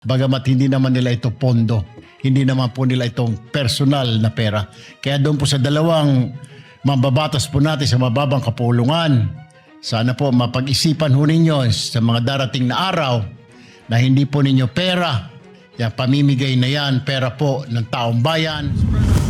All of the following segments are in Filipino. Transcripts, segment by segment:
Bagamat hindi naman nila ito pondo, hindi naman po nila itong personal na pera. Kaya doon po sa dalawang mambabatas po natin sa mababang kapulungan, sana po mapag-isipan ho ninyo sa mga darating na araw na hindi po ninyo pera, yan, pamimigay na yan, pera po ng taong bayan.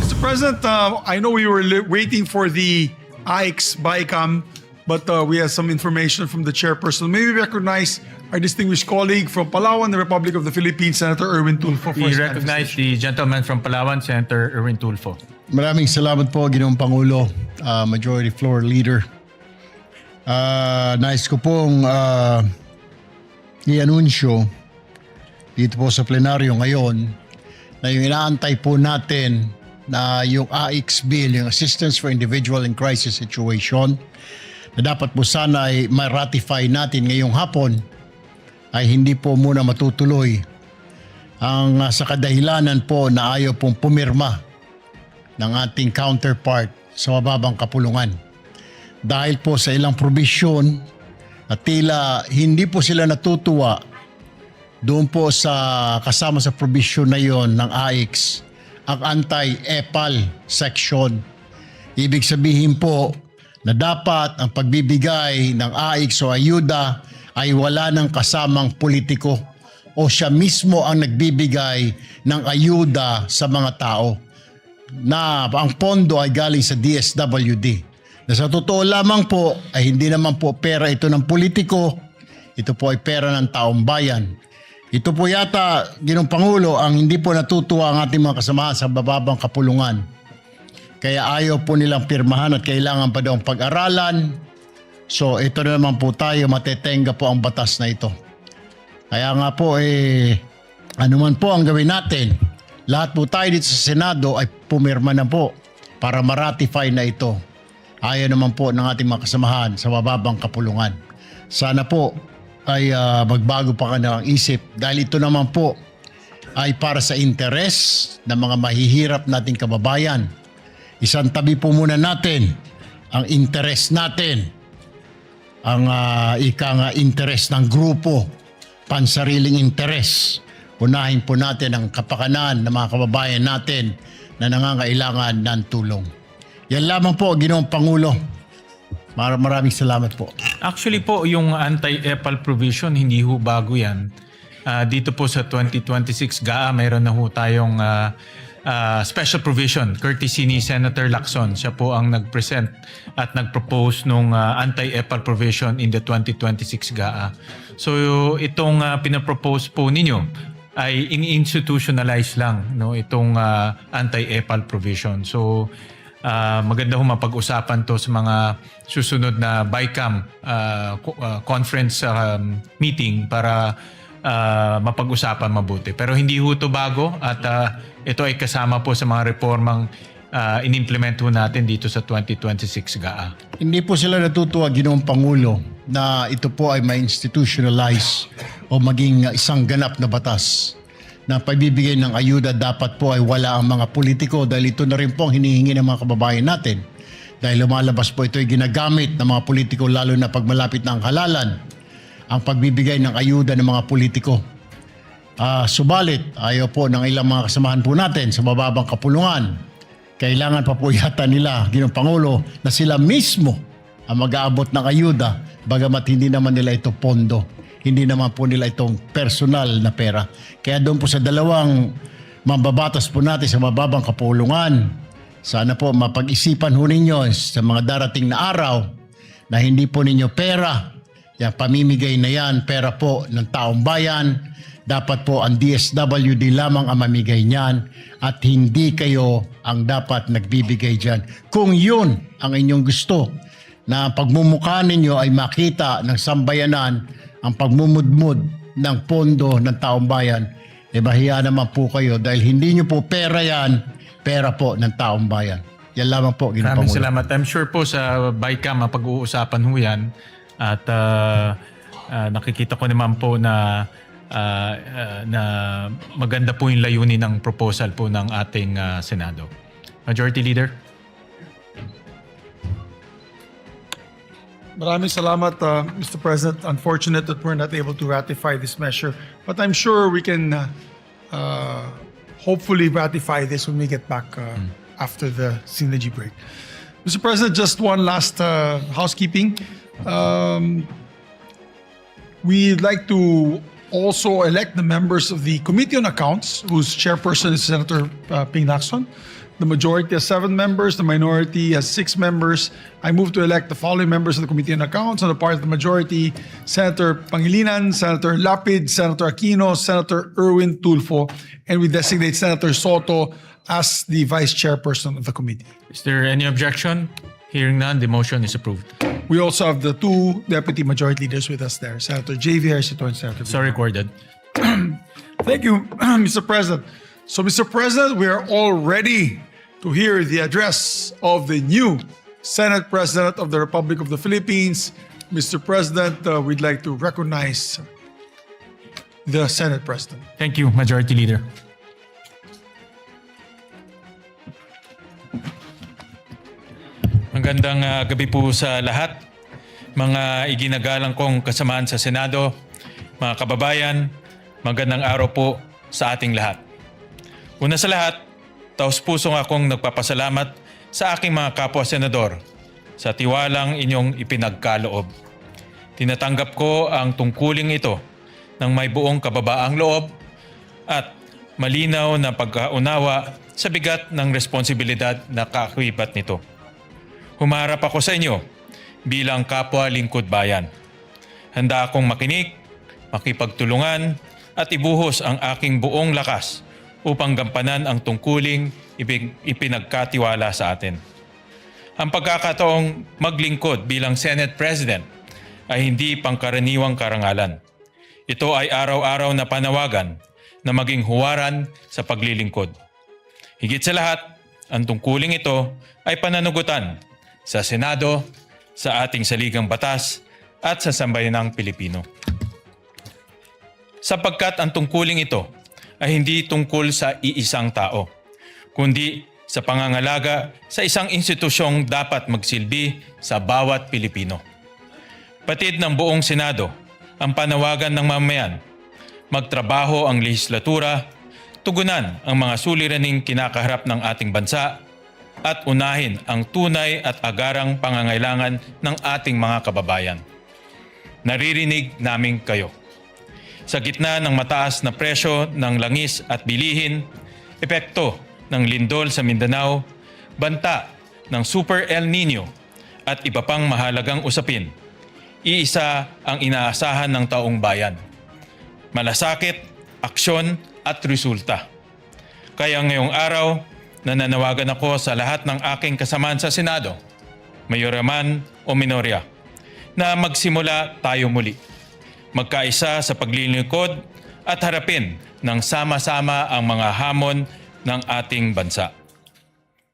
Mr. President, I know we were waiting for the AIX BICAM, but we have some information from the chairperson. May we recognize our distinguished colleague from Palawan, the Republic of the Philippines, Senator Erwin Tulfo. We recognize the gentleman from Palawan, Senator Erwin Tulfo. Maraming salamat po, Ginoong Pangulo, Majority Floor Leader. Nais ko pong i-anunsyo dito po sa plenaryo ngayon na yung inaantay po natin na yung AIX Bill, yung Assistance for Individual in Crisis Situation, na dapat po sana ay ma-ratify natin ngayong hapon, ay hindi po muna matutuloy. Ang sa kadahilanan po na ayaw pong pumirma ng ating counterpart sa mababang kapulungan. Dahil po sa ilang probisyon at tila hindi po sila natutuwa doon po sa kasama sa probisyon na yon ng AIX, ang anti-EPAL section. Ibig sabihin po na dapat ang pagbibigay ng AIX o ayuda ay wala ng kasamang politiko o siya mismo ang nagbibigay ng ayuda sa mga tao na ang pondo ay galing sa DSWD. Na sa totoo lamang po ay hindi naman po pera ito ng politiko, ito po ay pera ng taong bayan. Ito po yata, Ginoong Pangulo, ang hindi po natutuwa ang ating mga kasamahan sa bababang kapulungan. Kaya ayaw po nilang pirmahan at kailangan pa daw pag-aralan. So ito na naman po tayo, matetenga po ang batas na ito. Kaya nga po ano man po ang gawin natin, lahat po tayo dito sa Senado ay pumirma na po para ma-ratify na ito. Ayaw naman po ng ating mga kasamahan sa mababang kapulungan. Sana po ay magbago pa kanilang isip dahil ito naman po ay para sa interes ng mga mahihirap nating kababayan. Isang tabi po muna natin ang interes natin, ang interes ng grupo, pansariling interes. Unahin po natin ang kapakanan ng mga kababayan natin na nangangailangan ng tulong. Yan lamang po, Ginoong Pangulo. Maraming salamat po. Actually po, yung anti-EPAL provision, hindi ho bago yan. Dito po sa 2026 GAA, mayroon na ho tayong special provision, courtesy ni Senator Lacson. Siya po ang nag-present at nag-propose nung anti-EPAL provision in the 2026 GAA. So itong pinapropose po ninyo ay in-institutionalize lang, no, itong anti-EPAL provision. So maganda ho mapag-usapan to sa mga susunod na BICAM conference meeting para mapag-usapan mabuti. Pero hindi ho ito bago at ito ay kasama po sa mga reformang in-implement ho natin dito sa 2026 GAA. Hindi po sila natutuwa, Ginoong Pangulo, na ito po ay ma-institutionalize o maging isang ganap na batas na pagbibigay ng ayuda dapat po ay wala ang mga politiko dahil ito na rin po ang hinihingi ng mga kababayan natin. Dahil lumalabas po ito ay ginagamit ng mga politiko lalo na pag malapit na ang halalan, ang pagbibigay ng ayuda ng mga politiko. Subalit, ayaw po ng ilang mga kasamahan po natin sa mababang kapulungan. Kailangan pa po yata nila, Ginoong Pangulo, na sila mismo ang mag-aabot ng ayuda bagamat hindi naman nila ito pondo. Hindi naman po nila itong personal na pera. Kaya doon po sa dalawang mambabatas po natin sa mababang kapulungan, sana po mapag-isipan ho ninyo sa mga darating na araw na hindi po ninyo pera, yan, pamimigay na yan, pera po ng taong bayan. Dapat po ang DSWD lamang ang mamigay niyan at hindi kayo ang dapat nagbibigay dyan. Kung yun ang inyong gusto, na pagmumukha ninyo ay makita ng sambayanan ang pagmumudmud ng pondo ng taong bayan, bahiya naman po kayo dahil hindi nyo po pera yan, pera po ng taong bayan. Yan lamang po, Ginoong Maraming Pangulo. salamat. I'm sure po sa BICAM mapag-uusapan ho yan at nakikita ko naman po na maganda po yung layunin ng proposal po ng ating Senado. Majority Leader. Maraming salamat, Mr. President. Unfortunate that we're not able to ratify this measure, but I'm sure we can hopefully ratify this when we get back after the synergy break. Mr. President, just one last housekeeping. We'd like to also elect the members of the Committee on Accounts, whose chairperson is Senator Ping Lacson. The majority has 7 members, the minority has 6 members. I move to elect the following members of the Committee on Accounts. On the part of the majority, Senator Pangilinan, Senator Lapid, Senator Aquino, Senator Erwin Tulfo, and we designate Senator Soto as the vice chairperson of the committee. Is there any objection? Hearing none, the motion is approved. We also have the 2 deputy majority leaders with us there, Senator J.V. Harrisito and Senator So recorded. Thank you, Mr. President. So, Mr. President, we are all ready to hear the address of the new Senate President of the Republic of the Philippines. Mr. President, we'd like to recognize the Senate President. Thank you, Majority Leader. Magandang gabi po sa lahat. Mga iginagalang kong kasamaan sa Senado, mga kababayan, magandang araw po sa ating lahat. Una sa lahat, taos-pusong akong nagpapasalamat sa aking mga kapwa-senador sa tiwalang inyong ipinagkaloob. Tinatanggap ko ang tungkuling ito ng may buong kababaang loob at malinaw na pagkaunawa sa bigat ng responsibilidad na kaakibat nito. Humarap ako sa inyo bilang kapwa lingkod bayan. Handa akong makinig, makipagtulungan at ibuhos ang aking buong lakas upang gampanan ang tungkuling ipinagkatiwala sa atin. Ang pagkakataong maglingkod bilang Senate President ay hindi pangkaraniwang karangalan. Ito ay araw-araw na panawagan na maging huwaran sa paglilingkod. Higit sa lahat, ang tungkuling ito ay pananagutan sa Senado, sa ating saligang batas at sa sambayanang Pilipino. Sapagkat ang tungkuling ito ay hindi tungkol sa iisang tao, kundi sa pangangalaga sa isang institusyong dapat magsilbi sa bawat Pilipino. Patid ng buong Senado ang panawagan ng mamamayan, magtrabaho ang lehislatura, tugunan ang mga suliraning kinakaharap ng ating bansa, at unahin ang tunay at agarang pangangailangan ng ating mga kababayan. Naririnig namin kayo. Sa gitna ng mataas na presyo ng langis at bilihin, epekto ng lindol sa Mindanao, banta ng Super El Nino at iba pang mahalagang usapin, iisa ang inaasahan ng taong bayan. Malasakit, aksyon at resulta. Kaya ngayong araw, nananawagan ako sa lahat ng aking kasamaan sa Senado, mayoraman o minorya, na magsimula tayo muli. Magkaisa sa paglilingkod at harapin ng sama-sama ang mga hamon ng ating bansa.